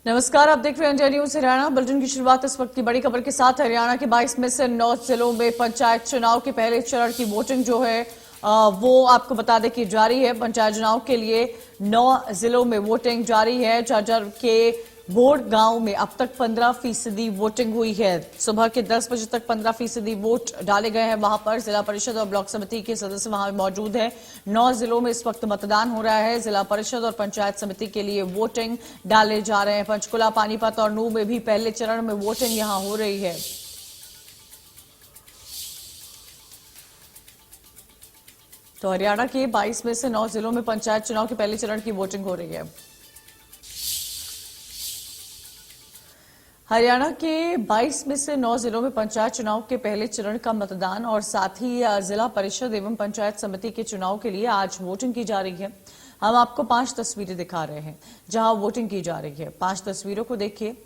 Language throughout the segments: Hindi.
नमस्कार, आप देख रहे हैं इंडिया न्यूज हरियाणा। बुलेटिन की शुरुआत इस वक्त की बड़ी खबर के साथ। हरियाणा के 22 में से 9 जिलों में पंचायत चुनाव के पहले चरण की वोटिंग जो है वो आपको बता दें कि जारी है। पंचायत चुनाव के लिए 9 जिलों में वोटिंग जारी है। झाझर के बोड़ गांव में अब तक 15% वोटिंग हुई है। सुबह के 10 बजे तक 15% वोट डाले गए हैं। वहां पर जिला परिषद और ब्लॉक समिति के सदस्य वहां मौजूद हैं। 9 जिलों में इस वक्त मतदान हो रहा है। जिला परिषद और पंचायत समिति के लिए वोटिंग डाले जा रहे हैं। पंचकुला, पानीपत और नूह में भी पहले चरण में वोटिंग यहां हो रही है। तो हरियाणा के 22 में से 9 जिलों में पंचायत चुनाव के पहले चरण की वोटिंग हो रही है। हरियाणा के 22 में से 9 जिलों में पंचायत चुनाव के पहले चरण का मतदान और साथ ही जिला परिषद एवं पंचायत समिति के चुनाव के लिए आज वोटिंग की जा रही है। हम आपको 5 तस्वीरें दिखा रहे हैं जहां वोटिंग की जा रही है। 5 तस्वीरों को देखिए।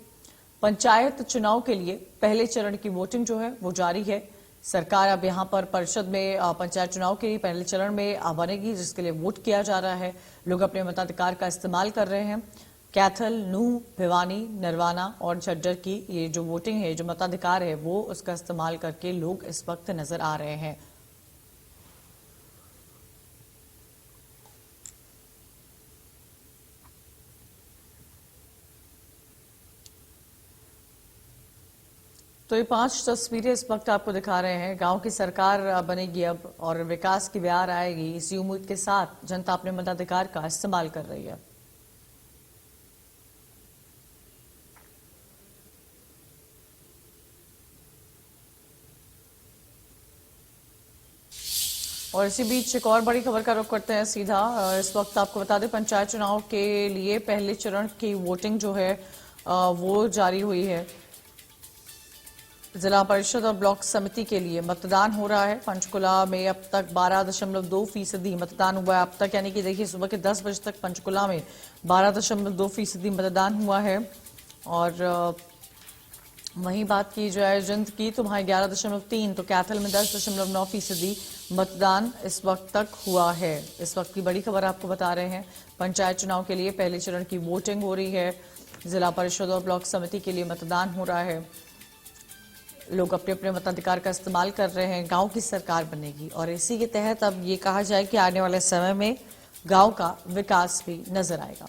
पंचायत चुनाव के लिए पहले चरण की वोटिंग जो है वो जारी है। सरकार अब यहां पर परिषद में पंचायत चुनाव के लिए पहले चरण में बनेगी, जिसके लिए वोट किया जा रहा है। लोग अपने मताधिकार का इस्तेमाल कर रहे हैं। कैथल, नूह, भिवानी, नरवाना और झज्जर की ये जो वोटिंग है, जो मताधिकार है, वो उसका इस्तेमाल करके लोग इस वक्त नजर आ रहे हैं। तो ये 5 तस्वीरें इस वक्त आपको दिखा रहे हैं। गांव की सरकार बनेगी अब और विकास की बहार आएगी, इसी उम्मीद के साथ जनता अपने मताधिकार का इस्तेमाल कर रही है। और इसी बीच एक और बड़ी खबर का रुख करते हैं सीधा। इस वक्त आपको बता दें, पंचायत चुनाव के लिए पहले चरण की वोटिंग जो है वो जारी हुई है। जिला परिषद और ब्लॉक समिति के लिए मतदान हो रहा है। पंचकुला में अब तक 12.2% मतदान हुआ है अब तक, यानी कि देखिए सुबह के 10 बजे तक पंचकुला में 12.2% मतदान हुआ है। और वहीं बात की जाए जिंद की तो वहां 11.3, तो कैथल में 10.9% मतदान इस वक्त तक हुआ है। इस वक्त की बड़ी खबर आपको बता रहे हैं। पंचायत चुनाव के लिए पहले चरण की वोटिंग हो रही है। जिला परिषद और ब्लॉक समिति के लिए मतदान हो रहा है। लोग अपने अपने मताधिकार का इस्तेमाल कर रहे हैं। गांव की सरकार बनेगी और इसी के तहत अब ये कहा जाए कि आने वाले समय में गांव का विकास भी नजर आएगा।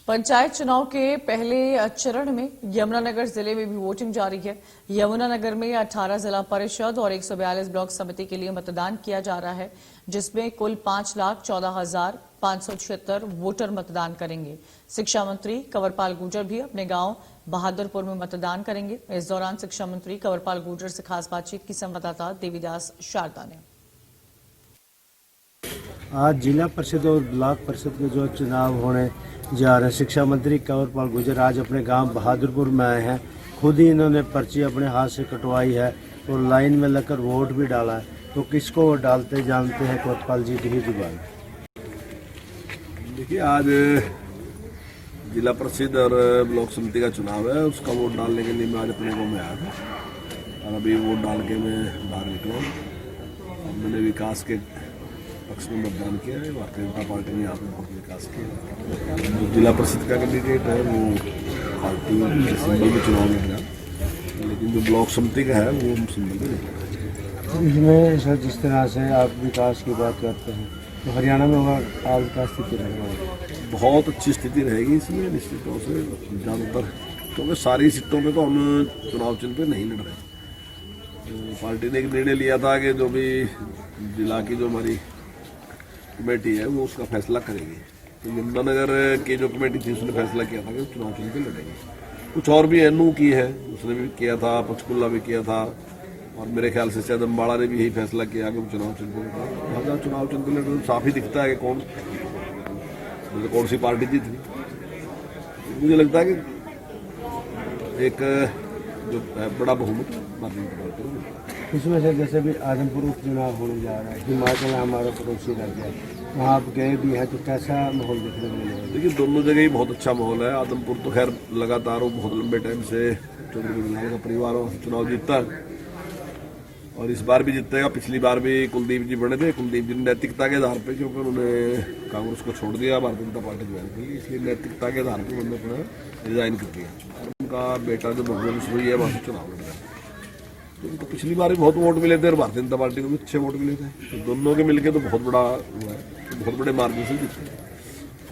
पंचायत चुनाव के पहले चरण में यमुनानगर जिले में भी वोटिंग जारी है। यमुनानगर में 18 जिला परिषद और 142 ब्लॉक समिति के लिए मतदान किया जा रहा है, जिसमें कुल 5,14,576 वोटर मतदान करेंगे। शिक्षा मंत्री कंवरपाल गुर्जर भी अपने गांव बहादुरपुर में मतदान करेंगे। इस दौरान शिक्षा मंत्री कंवरपाल गुर्जर से खास बातचीत की संवाददाता देवीदास शारदा ने। आज जिला परिषद और ब्लॉक परिषद के जो चुनाव होने जा रहे हैं, शिक्षा मंत्री कंवरपाल गुर्जर आज अपने गांव बहादुरपुर में आए हैं। खुद ही इन्होंने पर्ची अपने हाथ से कटवाई है और लाइन में लगकर वोट भी डाला है। तो किसको वोट डालते जानते हैं कोतवाल जी की जुबान। देखिए, आज जिला परिषद और ब्लॉक समिति का चुनाव है, उसका वोट डालने के लिए मैं आज अपने गाँव में आया था और अभी वोट डाल के मैं बाहर निकला हूँ। मैंने विकास के पक्ष में मतदान किया है। भारतीय जनता पार्टी ने यहाँ पे बहुत विकास किया। जो जिला परिषद का कैंडिडेट है वो पार्टी के सिंबल में चुनाव लड़ रहा है, लेकिन जो ब्लॉक समिति का है वो सिंबल में नहीं। इसमें सर जिस तरह से आप विकास की बात करते हैं तो हरियाणा में आज का स्थिति रहेगा, बहुत अच्छी स्थिति रहेगी इसमें निश्चित तौर से। ज़्यादातर क्योंकि सारी सीटों पर तो हम चुनाव चिन्ह पर नहीं लड़ रहे। तो पार्टी ने एक निर्णय लिया था कि जो भी जिला की जो हमारी कमेटी है वो उसका फैसला करेगी। तो यमुनानगर की जो कमेटी थी उसने फैसला किया था कि चुनाव चिन्ह पे लड़ेंगे। कुछ और भी नूह की है, उसने भी किया था, पंचकुला भी किया था और मेरे ख्याल से शायद अम्बाड़ा ने भी यही फैसला किया कि चुनाव चिन्ह पे लड़ेंगे। हमारा चुनाव चिन्ह पे लड़े तो साफ ही दिखता है कि कौन सी पार्टी जीत रही। मुझे लगता है कि एक जो बड़ा बहुमत भारतीय जनता पार्टी को। इसमें से जैसे भी आजमपुर उपचुनाव होने जा रहा है, हिमाचल हमारा पड़ोसी राज्य है, वहाँ आप गए भी हैं तो कैसा माहौल देखने को मिलेगा? देखिए, दोनों जगह ही बहुत अच्छा माहौल है। आदमपुर तो खैर लगातार वो बहुत लंबे टाइम से चौधरी का परिवार चुनाव जीतता है और इस बार भी जीतेगा। पिछली बार भी कुलदीप जी बने थे, कुलदीप जी ने नैतिकता के आधार पर, क्योंकि उन्होंने कांग्रेस को छोड़ दिया, भारतीय जनता पार्टी ज्वाइन कर ली, इसलिए नैतिकता के आधार पर उन्होंने अपना रिजाइन कर दिया। और उनका बेटा जो भगवान हुई है वहाँ से चुनाव लड़ रहा है, तो उनको पिछली बार भी बहुत वोट मिले थे और भारतीय जनता पार्टी को भी अच्छे वोट मिले थे, तो दोनों के मिलके तो बहुत बड़ा हुआ है, तो बहुत बड़े मार्जिन से जीते।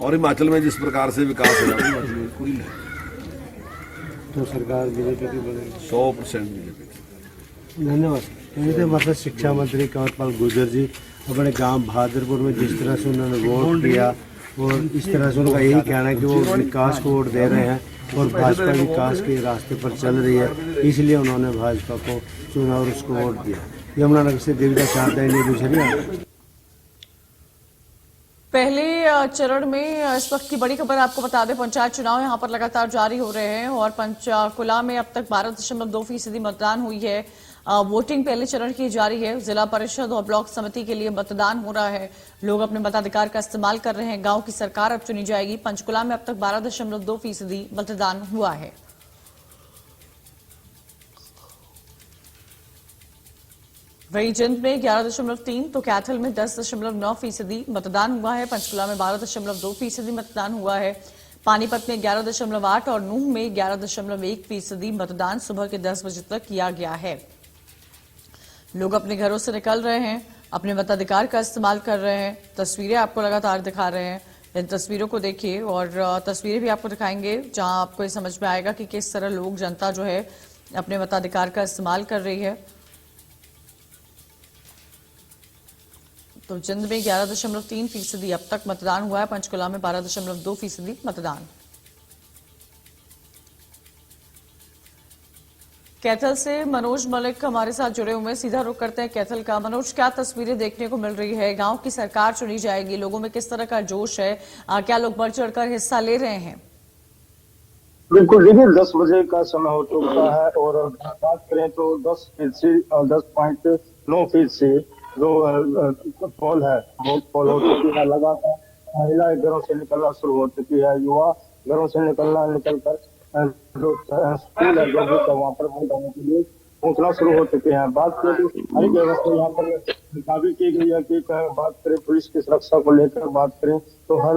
और हिमाचल में जिस प्रकार से विकास हुआ है हिमाचल में पूरी नहीं, तो सरकार बीजेपी की बनेगी 100% बीजेपी। धन्यवाद। कहते मतलब शिक्षा मंत्री कंवरपाल गुर्जर जी अपने गांव बहादुरपुर में जिस तरह से उन्होंने वोट दिया और इस तरह से उनका यही कहना है कि वो विकास को वोट दे रहे हैं और भाजपा विकास के रास्ते पर चल रही है, इसलिए उन्होंने भाजपा को चुना और उसको वोट दिया। यमुनानगर से देविदास शारदा, इंडिया न्यूज़ हरियाणा। पहले चरण में इस वक्त की बड़ी खबर आपको बता दें, पंचायत चुनाव यहां पर लगातार जारी हो रहे हैं और पंचकुला में अब तक 12.2% मतदान हुई है। वोटिंग पहले चरण की जारी है। जिला परिषद और ब्लॉक समिति के लिए मतदान हो रहा है, लोग अपने मताधिकार का इस्तेमाल कर रहे हैं। गांव की सरकार अब चुनी जाएगी। पंचकुला में अब तक 12.2% मतदान हुआ है। वहीं जिंद में 11.3 तो कैथल में 10.9% मतदान हुआ है। पंचकुला में 12.2% मतदान हुआ है। पानीपत में 11.8 और नूंह में 11.1% मतदान सुबह के 10 बजे तक किया गया है। लोग अपने घरों से निकल रहे हैं, अपने मताधिकार का इस्तेमाल कर रहे हैं। तस्वीरें आपको लगातार दिखा रहे हैं, इन तस्वीरों को देखिए और तस्वीरें भी आपको दिखाएंगे जहां आपको ये समझ में आएगा कि किस तरह लोग, जनता जो है अपने मताधिकार का इस्तेमाल कर रही है। तो जिंद में 11.3% अब तक मतदान हुआ है। पंचकुला में 12.2% मतदान। कैथल से मनोज मलिक हमारे साथ जुड़े हुए हैं, सीधा रुख करते हैं कैथल का। मनोज, क्या तस्वीरें देखने को मिल रही है? गांव की सरकार चुनी जाएगी, लोगों में किस तरह का जोश है? क्या लोग बढ़ चढ़कर हिस्सा ले रहे हैं? बिल्कुल, देखिए 10 बजे का समय हो चुका है और बात करें तो 10.9% जो पोल है वो पोल हो चुकी है। लगातार महिलाएं घरों से निकलना शुरू हो चुकी है, युवा घरों से निकलकर जो स्कूल है जो भी वहाँ पर वोट डालने के लिए पहुंचना शुरू हो चुके हैं। बात करें हर व्यवस्था यहाँ पर काफी की गई है कि बात करें पुलिस की सुरक्षा को लेकर बात करें तो हर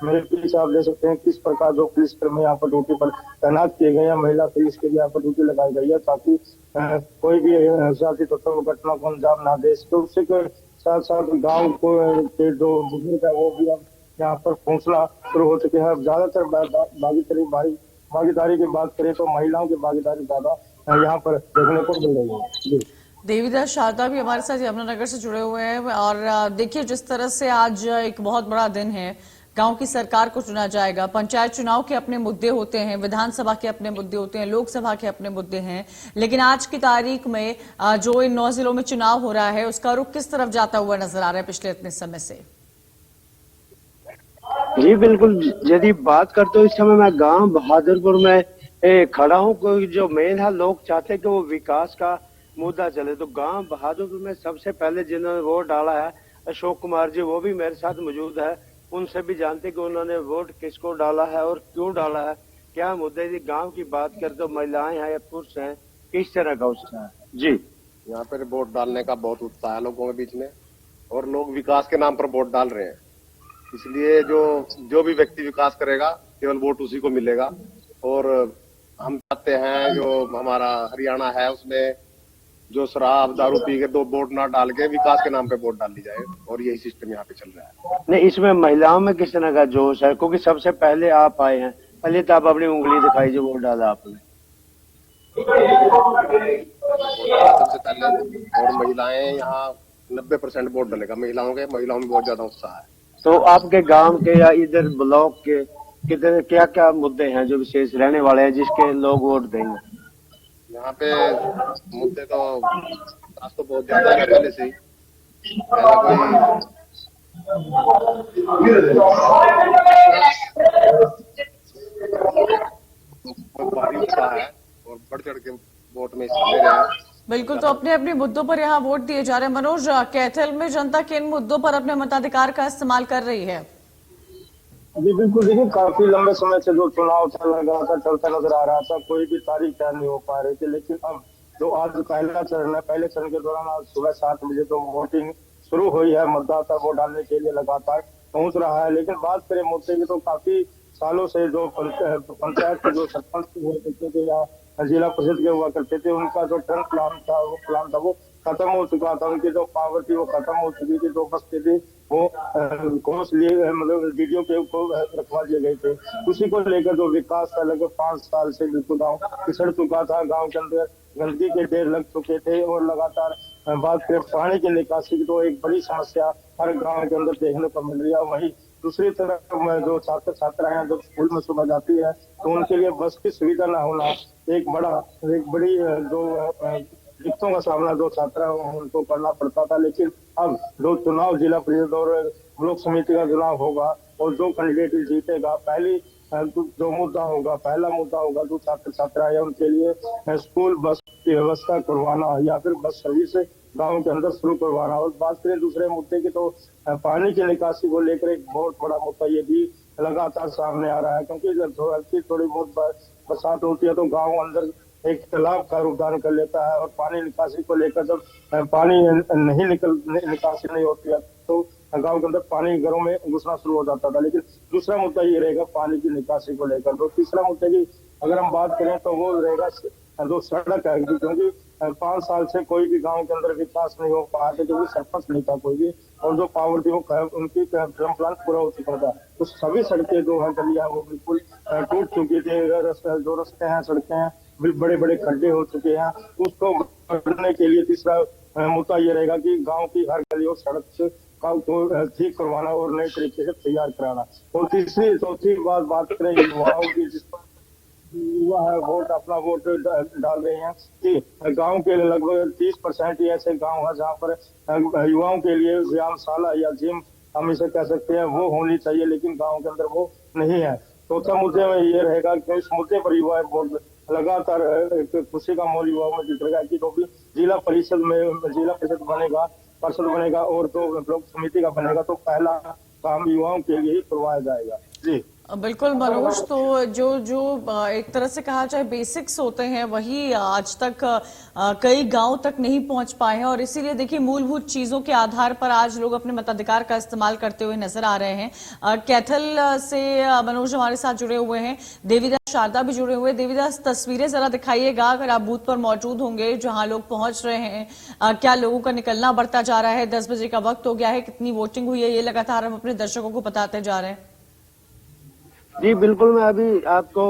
मेरे पीछे आप देख सकते हैं किस प्रकार जो पुलिस कर्मी यहाँ पर ड्यूटी पर तैनात किए गए हैं। महिला पुलिस के लिए यहाँ पर ड्यूटी लगाई गई है ताकि कोई भी जाति तत्व घटना को अंजाम ना दे। तो उसके साथ साथ गाँव को के जो बुजुर्ग है वो भी यहाँ पर पहुंचना शुरू हो चुके हैं। ज्यादातर भागीदारी की बात करें तो महिलाओं की भागीदारी ज्यादा यहाँ पर देखने को मिल रही है। देविदास शारदा भी हमारे साथ यमुनानगर से जुड़े हुए हैं और देखिए जिस तरह से आज एक बहुत बड़ा दिन है, गांव की सरकार को चुना जाएगा। पंचायत चुनाव के अपने मुद्दे होते हैं, विधानसभा के अपने मुद्दे होते हैं, लोकसभा के अपने मुद्दे हैं, लेकिन आज की तारीख में जो इन 9 जिलों में चुनाव हो रहा है उसका रुख किस तरफ जाता हुआ नजर आ रहा है पिछले इतने समय से? जी बिल्कुल, यदि बात करते हो इस समय मैं गांव बहादुरपुर में खड़ा हूं। कोई जो मेन है, लोग चाहते हैं कि वो विकास का मुद्दा चले, तो गांव बहादुरपुर में सबसे पहले जिन्होंने वोट डाला है अशोक कुमार जी, वो भी मेरे साथ मौजूद है। उनसे भी जानते हैं कि उन्होंने वोट किसको डाला है और क्यों डाला है, क्या मुद्दे। यदि गाँव की बात करते तो महिलाएं हैं या पुरुष हैं, किस तरह का उत्साह है? जी, यहाँ पर वोट डालने का बहुत उत्साह है लोगों के बीच में और लोग विकास के नाम पर वोट डाल रहे हैं। इसलिए जो भी व्यक्ति विकास करेगा केवल वोट उसी को मिलेगा। और हम चाहते हैं जो हमारा हरियाणा है उसमें जो शराब दारू पी के दो वोट ना डाल के विकास के नाम पे वोट डाल दी जाए, और यही सिस्टम यहाँ पे चल रहा है। नहीं, इसमें महिलाओं में किस तरह का जोश है? क्योंकि सबसे पहले आप आए हैं, पहले तो आप अपनी उंगली दिखाई जो वोट डाला आपने। सबसे पहले और महिलाएं यहाँ 90% वोट डालेगा महिलाओं में बहुत ज्यादा उत्साह है। तो आपके गांव के या इधर ब्लॉक के किधर क्या क्या मुद्दे हैं जो विशेष रहने वाले हैं जिसके लोग वोट देंगे? यहाँ पे मुद्दे तो आज तो बहुत ज्यादा है पहले से ही। भारी उत्साह है और बढ़ चढ़ के वोट में हिस्सा ले रहे हैं। बिल्कुल, तो अपने अपने मुद्दों पर यहाँ वोट दिए जा रहे हैं। मनोज, कैथल में जनता किन मुद्दों पर अपने मताधिकार का इस्तेमाल कर रही है? जी बिल्कुल, देखिए काफी लंबे समय से जो चुनाव चलता नजर आ रहा था, कोई भी तारीख तय नहीं हो पा रही थी, लेकिन अब जो आज पहला चरण है, पहले चरण के दौरान आज सुबह 7 बजे तो वोटिंग शुरू हुई है। मतदाता वोट डालने के लिए लगातार पहुंच रहा है। लेकिन बात करें मुद्दे की तो काफी सालों से जो पंचायत के जो सरपंच हुआ करते थे या जिला परिषद के हुआ करते थे, उनका जो टर्म प्लान था वो खत्म हो चुका था। उनकी जो पावर थी वो खत्म हो चुकी थी। जो बचते थे वो घोष लिए मतलब डीडीओ के को रखवा दिए गए थे। उसी को लेकर जो विकास था लगभग 5 साल से बिल्कुल गाँव पिछड़ चुका था। गाँव के अंदर गंदगी के ढेर लग चुके थे और लगातार बात करें पानी की निकासी की तो एक बड़ी समस्या हर गांव के अंदर देखने को मिल रही है। वहीं दूसरी तरफ जो छात्र छात्राएं जब स्कूल में सुबह जाती है तो उनके लिए बस की सुविधा न होना एक बड़ी जो दिक्कतों का सामना जो छात्र उनको करना पड़ता था। लेकिन अब जो चुनाव जिला परिषद और ब्लॉक समिति का चुनाव होगा और जो कैंडिडेट जीतेगा जो मुद्दा होगा, पहला मुद्दा होगा जो छात्र छात्रा है उनके लिए स्कूल बस की व्यवस्था करवाना या फिर बस सर्विस गाँव के अंदर शुरू करवाना। और बात करें दूसरे मुद्दे की तो पानी की निकासी को लेकर एक बहुत बड़ा मुद्दा ये भी लगातार सामने आ रहा है, क्योंकि जब थोड़ी बहुत बरसात होती है तो गाँव अंदर एक तालाब का रूप धारण कर लेता है। और पानी निकासी को लेकर जब पानी निकासी नहीं होती है तो गांव के अंदर पानी घरों में घुसना शुरू हो जाता था। लेकिन दूसरा मुद्दा ये रहेगा पानी की निकासी को लेकर। तो तीसरा मुद्दा की अगर हम बात करें तो वो रहेगा जो सड़क है, क्योंकि 5 साल से कोई भी गांव के अंदर विकास नहीं हो पा रहा, क्योंकि सरपंच नहीं था कोई भी और जो पावर थी वो उनकी टर्म प्लान पूरा हो चुका था। तो सभी सड़कें जो है गलियां वो बिल्कुल टूट चुकी थी। जो रास्ते हैं सड़कें हैं बड़े बड़े खड्डे हो चुके हैं। उसको करने के लिए तीसरा मुद्दा ये रहेगा कि गांव की हर गली और सड़क को ठीक करवाना और नए तरीके से तैयार कराना। और चौथी बात करें युवाओं की, जिस युवा है अपना वोट डाल रहे हैं कि गांव के लगभग 30% ही ऐसे गांव है जहां पर युवाओं के लिए व्यायामशाला या जिम हम इसे कह सकते हैं वो होनी चाहिए, लेकिन गांव के अंदर वो नहीं है। चौथा मुद्दे में ये रहेगा कि इस मुद्दे पर युवा वोट लगातार खुशी का माहौल युवाओं में दिख रहा है कि तो भी जिला परिषद बनेगा और तो ब्लॉक समिति का बनेगा तो पहला काम युवाओं के लिए ही करवाया जाएगा। जी बिल्कुल मनोज, तो जो एक तरह से कहा जाए बेसिक्स होते हैं वही आज तक कई गांव तक नहीं पहुंच पाए हैं और इसीलिए देखिए मूलभूत चीजों के आधार पर आज लोग अपने मताधिकार का इस्तेमाल करते हुए नजर आ रहे हैं। कैथल से मनोज हमारे साथ जुड़े हुए हैं, देवीदास शारदा भी जुड़े हुए हैं। देवीदास, तस्वीरें जरा दिखाइएगा अगर आप बूथ पर मौजूद होंगे जहां लोग पहुंच रहे हैं। क्या लोगों का निकलना बढ़ता जा रहा है? 10 बजे का वक्त हो गया है, कितनी वोटिंग हुई है ये लगातार हम अपने दर्शकों को बताते जा रहे हैं। जी बिल्कुल, मैं अभी आपको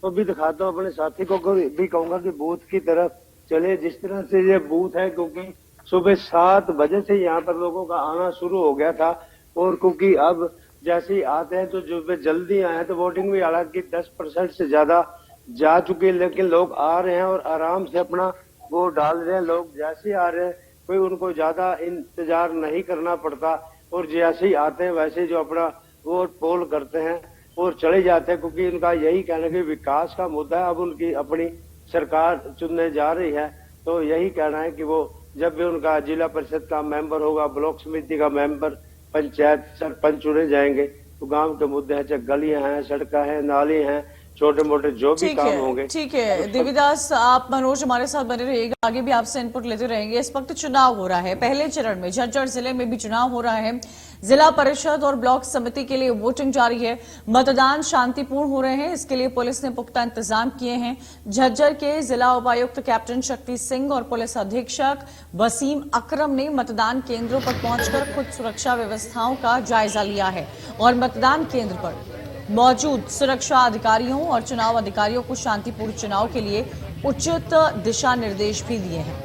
तो भी दिखाता हूँ, अपने साथी को भी कहूंगा कि बूथ की तरफ चले। जिस तरह से ये बूथ है, क्योंकि सुबह 7 बजे से यहाँ पर लोगों का आना शुरू हो गया था और क्योंकि अब जैसे ही आते हैं तो जो जल्दी आए हैं तो वोटिंग भी हालांकि 10% से ज्यादा जा चुकी है, लेकिन लोग आ रहे हैं और आराम से अपना वोट डाल रहे हैं। लोग जैसे ही आ रहे हैं कोई उनको ज्यादा इंतजार नहीं करना पड़ता और जैसे ही आते हैं वैसे जो अपना वोट पोल करते हैं और चले जाते हैं, क्योंकि उनका यही कहना कि विकास का मुद्दा है। अब उनकी अपनी सरकार चुनने जा रही है तो यही कहना है कि वो जब भी उनका जिला परिषद का मेंबर होगा, ब्लॉक समिति का मेंबर, पंचायत सरपंच चुने जाएंगे तो गांव के मुद्दे हैं, चाहे गलियां हैं, सड़कें हैं, नाली हैं, छोटे मोटे जो भी काम होंगे। ठीक है देवीदास, आप मनोज हमारे साथ बने रहिएगा, आगे भी आपसे इनपुट लेते रहेंगे। इस वक्त चुनाव हो रहा है, पहले चरण में झज्जर जिले में भी चुनाव हो रहा है। जिला परिषद और ब्लॉक समिति के लिए वोटिंग जारी है। मतदान शांतिपूर्ण हो रहे हैं, इसके लिए पुलिस ने पुख्ता इंतजाम किए हैं। झज्जर के जिला उपायुक्त कैप्टन शक्ति सिंह और पुलिस अधीक्षक वसीम अकरम ने मतदान केंद्रों पर पहुंचकर खुद सुरक्षा व्यवस्थाओं का जायजा लिया है और मतदान केंद्र पर मौजूद सुरक्षा अधिकारियों और चुनाव अधिकारियों को शांतिपूर्ण चुनाव के लिए उचित दिशा निर्देश भी दिए हैं।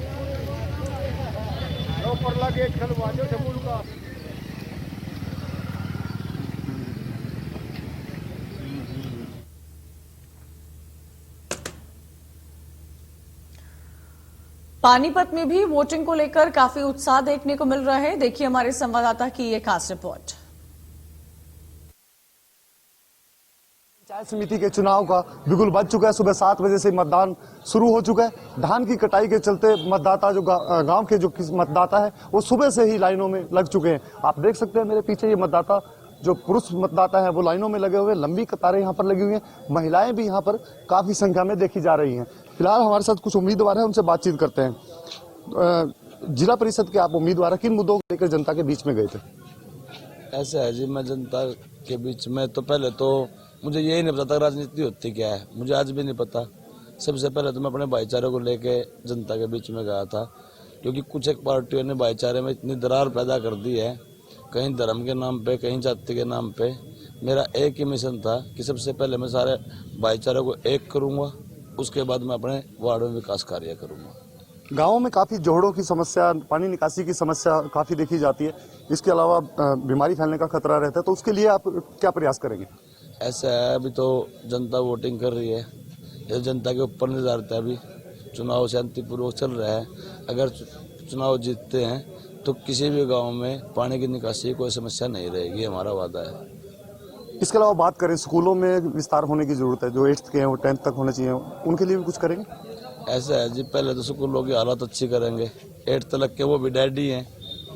पानीपत में भी वोटिंग को लेकर काफी उत्साह देखने को मिल रहा है। देखिए हमारे संवाददाता की ये खास रिपोर्ट। पंचायत समिति के चुनाव का बिगुल बज चुका है। सुबह 7 बजे से मतदान शुरू हो चुका है। धान की कटाई के चलते मतदाता जो गांव के जो मतदाता है वो सुबह से ही लाइनों में लग चुके हैं। आप देख सकते हैं मेरे पीछे ये मतदाता जो पुरुष मतदाता हैं वो लाइनों में लगे हुए, लंबी कतारें यहाँ पर लगी हुई हैं। महिलाएं भी यहाँ पर काफी संख्या में देखी जा रही हैं। फिलहाल हमारे साथ कुछ उम्मीदवार हैं, उनसे बातचीत करते हैं। जिला परिषद के आप उम्मीदवार किन मुद्दों को लेकर जनता के बीच में गए थे? ऐसा है जी, मैं जनता के बीच में तो पहले तो मुझे यही नहीं पता था राजनीति होती क्या है, मुझे आज भी नहीं पता। सबसे पहले तो मैं अपने भाईचारे को लेके जनता के बीच में गया था, क्योंकि कुछ एक पार्टियों ने भाईचारे में इतनी दरार पैदा कर दी है, कहीं धर्म के नाम पे, कहीं जाति के नाम पे। मेरा एक ही मिशन था कि सबसे पहले मैं सारे भाईचारे को एक करूंगा, उसके बाद मैं अपने वार्ड में विकास कार्य करूंगा। गाँव में काफी जोड़ों की समस्या, पानी निकासी की समस्या काफी देखी जाती है। इसके अलावा बीमारी फैलने का खतरा रहता है, तो उसके लिए आप क्या प्रयास करेंगे? ऐसा है, अभी तो जनता वोटिंग कर रही है, ये जनता के ऊपर निर्धारित है। अभी चुनाव शांतिपूर्वक चल रहा है। अगर चुनाव जीतते हैं तो किसी भी गांव में पानी की निकासी की कोई समस्या नहीं रहेगी, हमारा वादा है। इसके अलावा बात करें, स्कूलों में विस्तार होने की जरूरत है। जो 8th के हैं वो 10th तक होने चाहिए, उनके लिए भी कुछ करेंगे? ऐसा है जी, पहले तो स्कूलों की हालत अच्छी करेंगे, 8th तक के वो भी डैडी हैं,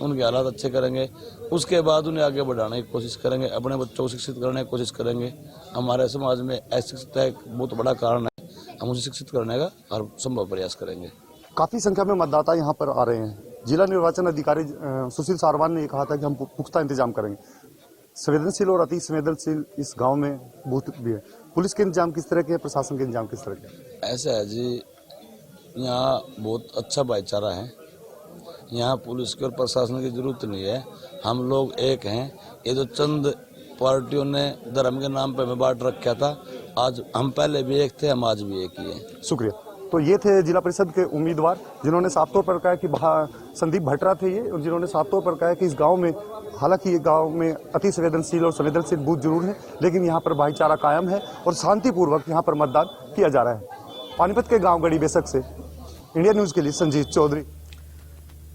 उनकी हालत अच्छे करेंगे। उसके बाद उन्हें आगे बढ़ाने की कोशिश करेंगे, अपने बच्चों को शिक्षित करने की कोशिश करेंगे। हमारे समाज में अशिक्षितता एक बहुत बड़ा कारण है, हम उसे शिक्षित करने का हर संभव प्रयास करेंगे। काफी संख्या में मतदाता यहाँ पर आ रहे हैं। जिला निर्वाचन अधिकारी सुशील सारवान ने कहा था कि हम पुख्ता इंतजाम करेंगे। संवेदनशील और अति संवेदनशील इस गांव में बूथ भी है। पुलिस के इंतजाम किस तरह के, प्रशासन के इंतजाम किस तरह के? ऐसा है जी, यहाँ बहुत अच्छा भाईचारा है। यहाँ पुलिस की और प्रशासन की जरूरत नहीं है, हम लोग एक हैं। ये जो चंद पार्टियों ने धर्म के नाम पे हमें बांट रखा था, आज हम पहले भी एक थे, हम आज भी एक ही हैं। शुक्रिया। तो ये थे जिला परिषद के उम्मीदवार, जिन्होंने साफ तौर पर कहा कि संदीप भटरा थे ये, और जिन्होंने साफ तौर पर कहा कि इस गांव में, हालांकि ये गांव में अति संवेदनशील और संवेदनशील बूथ जरूर है, लेकिन यहाँ पर भाईचारा कायम है और शांतिपूर्वक यहाँ पर मतदान किया जा रहा है। पानीपत के गाँव गढ़ी बेसक से इंडिया न्यूज के लिए संजीत चौधरी।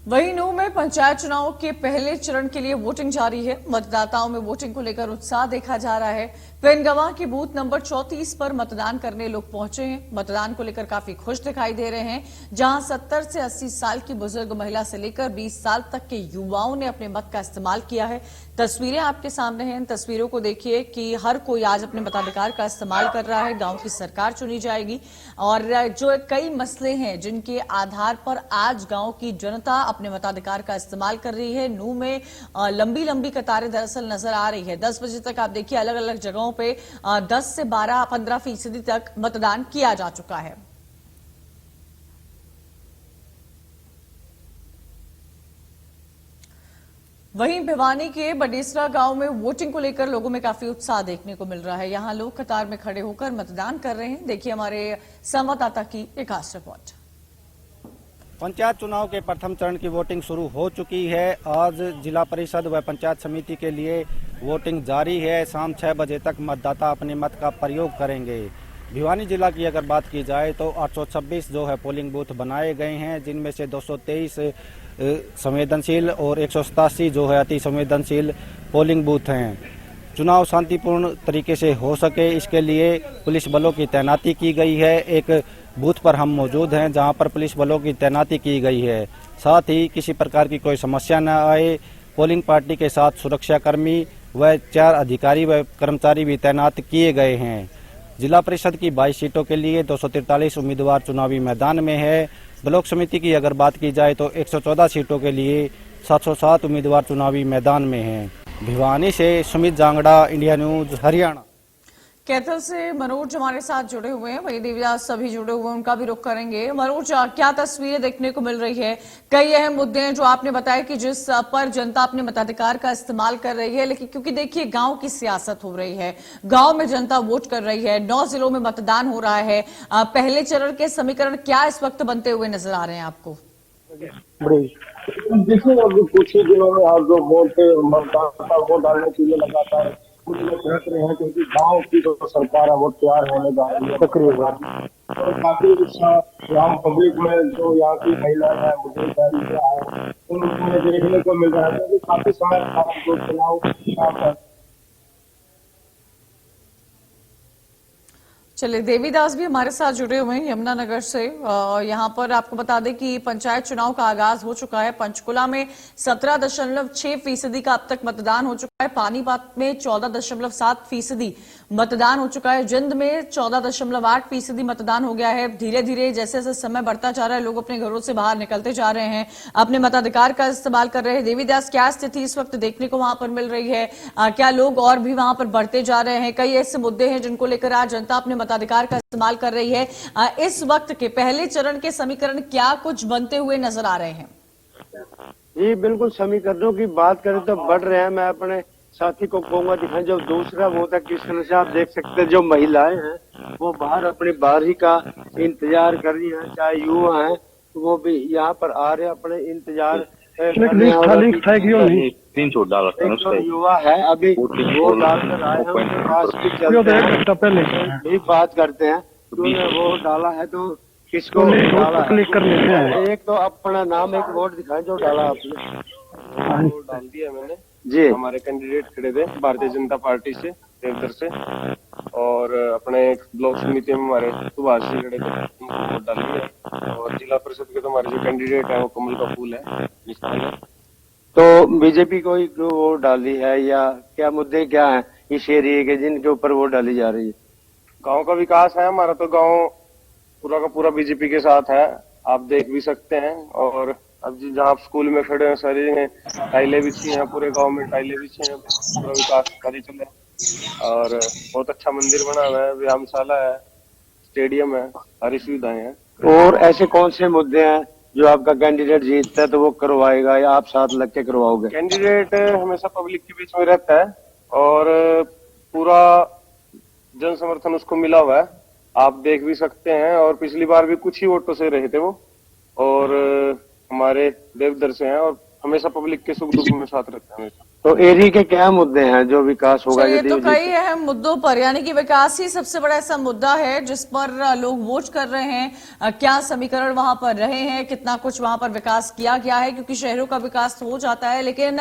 वहीं नूह में पंचायत चुनाव के पहले चरण के लिए वोटिंग जारी है। मतदाताओं में वोटिंग को लेकर उत्साह देखा जा रहा है। पेनगवां के बूथ नंबर 34 पर मतदान करने लोग पहुंचे हैं। मतदान को लेकर काफी खुश दिखाई दे रहे हैं, जहां 70 से 80 साल की बुजुर्ग महिला से लेकर 20 साल तक के युवाओं ने अपने मत का इस्तेमाल किया है। तस्वीरें आपके सामने हैं, इन तस्वीरों को देखिए कि हर कोई आज अपने मताधिकार का इस्तेमाल कर रहा है। गांव की सरकार चुनी जाएगी और जो कई मसले हैं जिनके आधार पर आज गांव की जनता अपने मताधिकार का इस्तेमाल कर रही है। नूह में लंबी लंबी कतारें दरअसल नजर आ रही है। 10 बजे तक आप देखिए अलग अलग जगहों पे 10 से 12-15% तक मतदान किया जा चुका है। वहीं भिवानी के बडेसरा गांव में वोटिंग को लेकर लोगों में काफी उत्साह देखने को मिल रहा है। यहां लोग कतार में खड़े होकर मतदान कर रहे हैं। देखिए हमारे संवाददाता की एक खास रिपोर्ट। पंचायत चुनाव के प्रथम चरण की वोटिंग शुरू हो चुकी है। आज जिला परिषद व पंचायत समिति के लिए वोटिंग जारी है। शाम 6 बजे तक मतदाता अपने मत का प्रयोग करेंगे। भिवानी जिला की अगर बात की जाए तो 826 जो है पोलिंग बूथ बनाए गए हैं, जिनमें से 223 संवेदनशील और 187 जो है अति संवेदनशील पोलिंग बूथ हैं। चुनाव शांतिपूर्ण तरीके से हो सके, इसके लिए पुलिस बलों की तैनाती की गई है। एक बूथ पर हम मौजूद हैं जहां पर पुलिस बलों की तैनाती की गई है। साथ ही किसी प्रकार की कोई समस्या न आए, पोलिंग पार्टी के साथ सुरक्षाकर्मी व 4 अधिकारी व कर्मचारी भी तैनात किए गए हैं। जिला परिषद की 22 सीटों के लिए 243 उम्मीदवार चुनावी मैदान में है। ब्लॉक समिति की अगर बात की जाए तो 114 सीटों के लिए 707 उम्मीदवार चुनावी मैदान में हैं। भिवानी से सुमित जांगड़ा, इंडिया न्यूज, हरियाणा। कैथल से मनोज हमारे साथ जुड़े हुए हैं, वही देवीदास सभी जुड़े हुए हैं, उनका भी रुख करेंगे। मनोज, क्या तस्वीरें देखने को मिल रही है? कई अहम मुद्दे हैं जो आपने बताया कि जिस पर जनता अपने मताधिकार का इस्तेमाल कर रही है, लेकिन क्योंकि देखिए गांव की सियासत हो रही है, गांव में जनता वोट कर रही है, 9 जिलों में मतदान हो रहा है। पहले चरण के समीकरण क्या इस वक्त बनते हुए नजर आ रहे हैं आपको? देखिए अभी कुछ ही दिनों में आप जो मतदाता वोट डालने के लिए लगातार रख रहे हैं, क्योंकि गांव की जो सरकार है वो तैयार होने जा रही है सक्रिय और काफी उत्साह यहाँ पब्लिक में जो यहाँ की महिला है उनमें देखने को मिल रहा है, क्योंकि काफी समय जो चुनाव। चलिए, देवीदास भी हमारे साथ जुड़े हुए हैं यमुनानगर से। यहाँ पर आपको बता दें कि पंचायत चुनाव का आगाज हो चुका है। पंचकुला में 17.6% का अब तक मतदान हो चुका है। पानीपत में 14.7% मतदान हो चुका है। जिंद में 14.8% मतदान हो गया है। धीरे धीरे जैसे जैसे समय बढ़ता जा रहा है, लोग अपने घरों से बाहर निकलते जा रहे हैं, अपने मताधिकार का इस्तेमाल कर रहे हैं। देवीदास, क्या स्थिति इस वक्त देखने को वहां पर मिल रही है? क्या लोग और भी वहां पर बढ़ते जा रहे हैं? कई ऐसे मुद्दे हैं जिनको लेकर आज जनता अपने मताधिकार का इस्तेमाल कर रही है। इस वक्त के पहले चरण के समीकरण क्या कुछ बनते हुए नजर आ रहे हैं? जी बिल्कुल, समीकरणों की बात करें तो बढ़ रहे हैं। मैं अपने साथी को कहूंगा दिखाएं। जो दूसरा वो था, किस तरह से आप देख सकते हैं जो महिलाएं हैं वो बाहर अपनी बारी का इंतजार कर रही हैं, चाहे युवा हैं तो वो भी यहाँ पर आ रहे हैं अपने इंतजार करने। तीन छोड़ डाल एक तो युवा है अभी वो डालकर आए हैं, उनके पास भी चलते हैं, भी बात करते हैं उन्होंने वो डाला है तो किसको डाला है। कर लेते हैं। एक तो अपना नाम, एक वोट दिखाएं जो डाला आपने। वोट डाल दिया मैंने जी। हमारे कैंडिडेट खड़े थे भारतीय जनता पार्टी से, देवधर से, और अपने ब्लॉक समिति में हमारे सुभाष जी खड़े थे, उनको वोट डाल दिया। और जिला परिषद के तो हमारे जो कैंडिडेट है वो कमल का फूल है। तो बीजेपी को ही क्यों वोट डाली है, या क्या मुद्दे क्या हैं इस एरिया के जिनके ऊपर वोट डाली जा रही है? गांव का विकास है हमारा, तो गांव पूरा का पूरा बीजेपी के साथ है, आप देख भी सकते हैं। और अब जहाँ आप स्कूल में खड़े हैं सारी जगह टाइलें बिछी हैं, पूरे गांव में टाइलें बिछी हैं, पूरा विकास कार्य चल रहा है। और बहुत अच्छा मंदिर बना हुआ है, व्यायामशाला है, स्टेडियम है, सारी सुविधाएं हैं। और ऐसे कौन से मुद्दे हैं जो आपका कैंडिडेट जीतता है तो वो करवाएगा, या आप साथ लग के करवाओगे? कैंडिडेट हमेशा पब्लिक के बीच में रहता है और पूरा जन समर्थन उसको मिला हुआ है, आप देख भी सकते हैं। और पिछली बार भी कुछ ही वोटों से रहे थे वो, और हमारे देवधर से हैं और हमेशा पब्लिक के सुख दुख में साथ रहते हैं हमेशा। तो एरिया के क्या मुद्दे हैं जो विकास होगा? ये यदि तो कई अहम मुद्दों पर, यानी कि विकास ही सबसे बड़ा ऐसा मुद्दा है जिस पर लोग वोट कर रहे हैं। क्या समीकरण वहां पर रहे हैं, कितना कुछ वहां पर विकास किया गया है, क्योंकि शहरों का विकास हो जाता है, लेकिन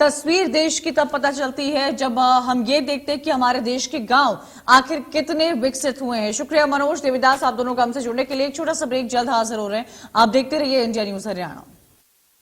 तस्वीर देश की तब पता चलती है जब हम ये देखते हैं कि हमारे देश के गांव आखिर कितने विकसित हुए हैं। शुक्रिया मनोज, देवीदास, आप दोनों का हमसे जुड़ने के लिए। एक छोटा सा ब्रेक, जल्द हाजिर हो रहे हैं। आप देखते रहिए इंडिया न्यूज हरियाणा।